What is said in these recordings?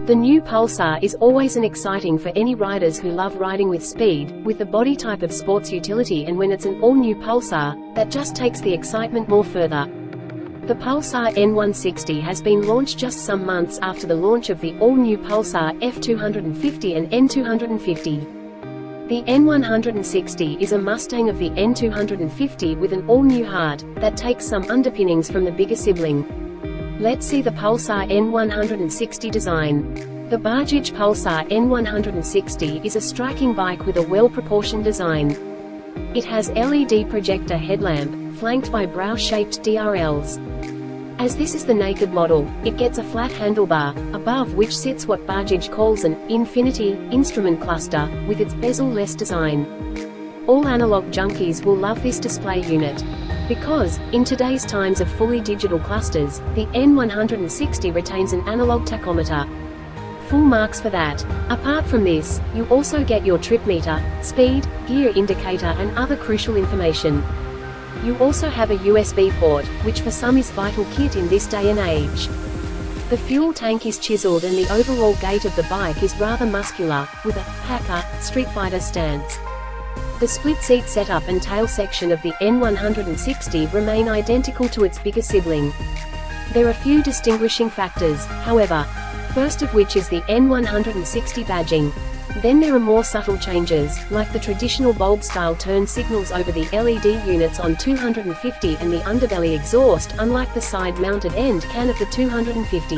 The new Pulsar is always an exciting for any riders who love riding with speed, with the body type of sports utility, and when it's an all-new Pulsar, that just takes the excitement more further. The Pulsar N160 has been launched just some months after the launch of the all-new Pulsar F250 and N250. The N160 is a Mustang of the N250 with an all-new heart, that takes some underpinnings from the bigger sibling. Let's see the Pulsar N160 design. The Bajaj Pulsar N160 is a striking bike with a well-proportioned design. It has LED projector headlamp, flanked by brow-shaped DRLs. As this is the naked model, it gets a flat handlebar, above which sits what Bajaj calls an infinity instrument cluster, with its bezel-less design. All analog junkies will love this display unit. Because, in today's times of fully digital clusters, the N160 retains an analog tachometer. Full marks for that. Apart from this, you also get your trip meter, speed, gear indicator and other crucial information. You also have a USB port, which for some is vital kit in this day and age. The fuel tank is chiseled and the overall gait of the bike is rather muscular, with a hacker, Street Fighter stance. The split-seat setup and tail section of the N160 remain identical to its bigger sibling. There are few distinguishing factors, however, first of which is the N160 badging. Then there are more subtle changes, like the traditional bulb-style turn signals over the LED units on 250 and the underbelly exhaust, unlike the side-mounted end can of the 250.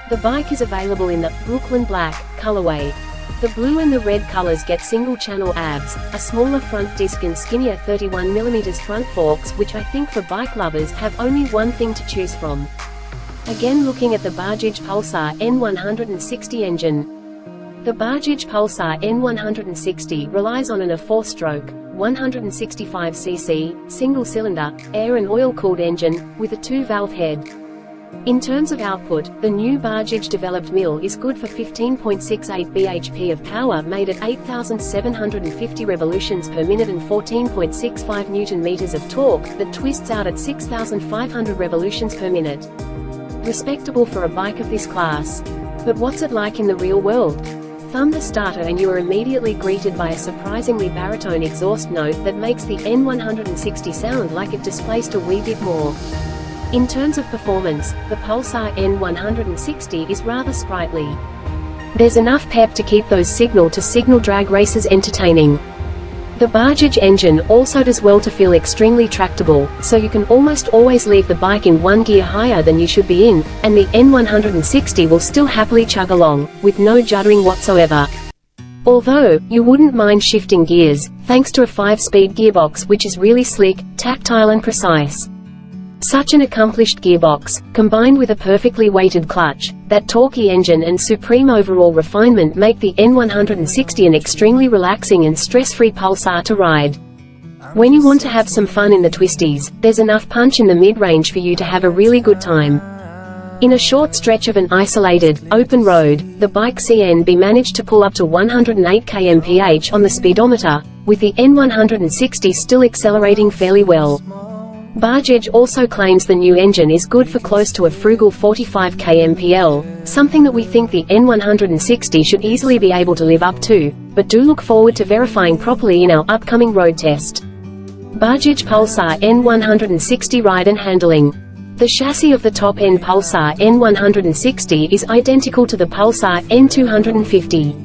The bike is available in the Brooklyn Black colorway. The blue and the red colors get single-channel ABS, a smaller front disc and skinnier 31mm front forks, which I think for bike lovers have only one thing to choose from. Again, looking at the Bajaj Pulsar N160 engine. The Bajaj Pulsar N160 relies on a 4-stroke, 165cc, single-cylinder, air and oil-cooled engine, with a 2-valve head. In terms of output, the new Bajaj-developed mill is good for 15.68 bhp of power made at 8,750 revolutions per minute and 14.65 Newton-meters of torque, that twists out at 6,500 revolutions per minute. Respectable for a bike of this class. But what's it like in the real world? Thumb the starter and you are immediately greeted by a surprisingly baritone exhaust note that makes the N160 sound like it displaced a wee bit more. In terms of performance, the Pulsar N160 is rather sprightly. There's enough pep to keep those signal-to-signal drag races entertaining. The Bajaj engine also does well to feel extremely tractable, so you can almost always leave the bike in one gear higher than you should be in, and the N160 will still happily chug along, with no juddering whatsoever. Although, you wouldn't mind shifting gears, thanks to a 5-speed gearbox which is really slick, tactile and precise. Such an accomplished gearbox, combined with a perfectly weighted clutch, that torquey engine and supreme overall refinement make the N160 an extremely relaxing and stress-free Pulsar to ride. When you want to have some fun in the twisties, there's enough punch in the mid-range for you to have a really good time. In a short stretch of an isolated, open road, the bike CNB managed to pull up to 108 km/h on the speedometer, with the N160 still accelerating fairly well. Bajaj also claims the new engine is good for close to a frugal 45 km/h, something that we think the N160 should easily be able to live up to, but do look forward to verifying properly in our upcoming road test. Bajaj Pulsar N160 ride and handling. The chassis of the top-end Pulsar N160 is identical to the Pulsar N250.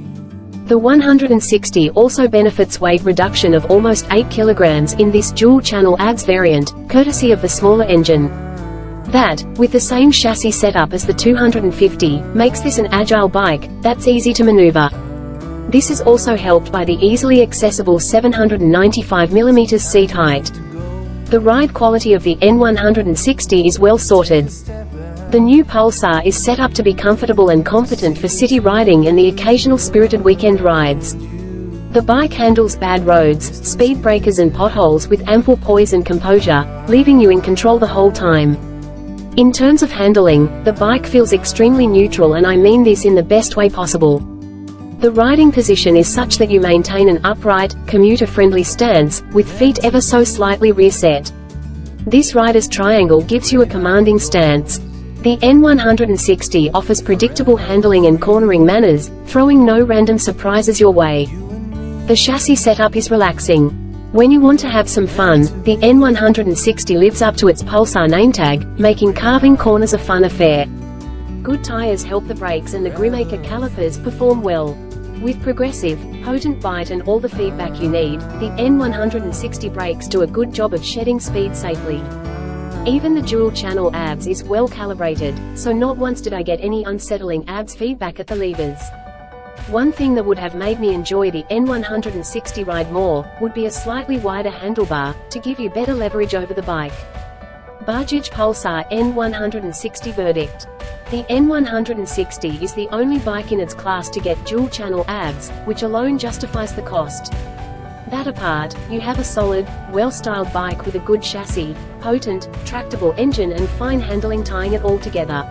The 160 also benefits weight reduction of almost 8 kg in this dual-channel ABS variant, courtesy of the smaller engine. That, with the same chassis setup as the 250, makes this an agile bike that's easy to maneuver. This is also helped by the easily accessible 795mm seat height. The ride quality of the N160 is well sorted. The new Pulsar is set up to be comfortable and competent for city riding and the occasional spirited weekend rides. The bike handles bad roads, speed breakers and potholes with ample poise and composure, leaving you in control the whole time. In terms of handling, the bike feels extremely neutral, and I mean this in the best way possible. The riding position is such that you maintain an upright, commuter-friendly stance, with feet ever so slightly rear set. This rider's triangle gives you a commanding stance. The N160 offers predictable handling and cornering manners, throwing no random surprises your way. The chassis setup is relaxing. When you want to have some fun, the N160 lives up to its Pulsar name tag, making carving corners a fun affair. Good tires help the brakes and the Grimaker calipers perform well. With progressive, potent bite and all the feedback you need, the N160 brakes do a good job of shedding speed safely. Even the dual-channel ABS is well calibrated, so not once did I get any unsettling ABS feedback at the levers. One thing that would have made me enjoy the N160 ride more, would be a slightly wider handlebar, to give you better leverage over the bike. Bajaj Pulsar N160 verdict. The N160 is the only bike in its class to get dual-channel ABS, which alone justifies the cost. That apart, you have a solid, well-styled bike with a good chassis, potent, tractable engine and fine handling, tying it all together.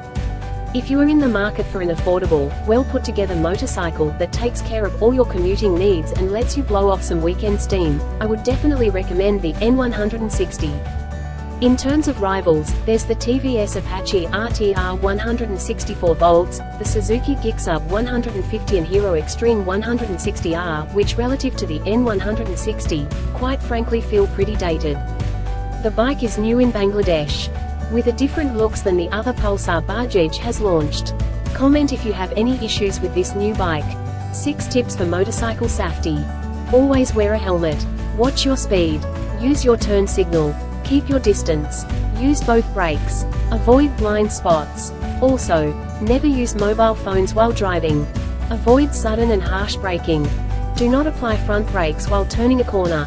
If you are in the market for an affordable, well-put-together motorcycle that takes care of all your commuting needs and lets you blow off some weekend steam, I would definitely recommend the N160. In terms of rivals, there's the TVS Apache RTR 164 volts, the Suzuki Gixxer 150 and Hero Extreme 160R, which relative to the N160, quite frankly feel pretty dated. The bike is new in Bangladesh, with a different looks than the other Pulsar Bajaj has launched. Comment if you have any issues with this new bike. 6 tips for motorcycle safety. Always wear a helmet. Watch your speed. Use your turn signal. Keep your distance. Use both brakes. Avoid blind spots. Also, never use mobile phones while driving. Avoid sudden and harsh braking. Do not apply front brakes while turning a corner.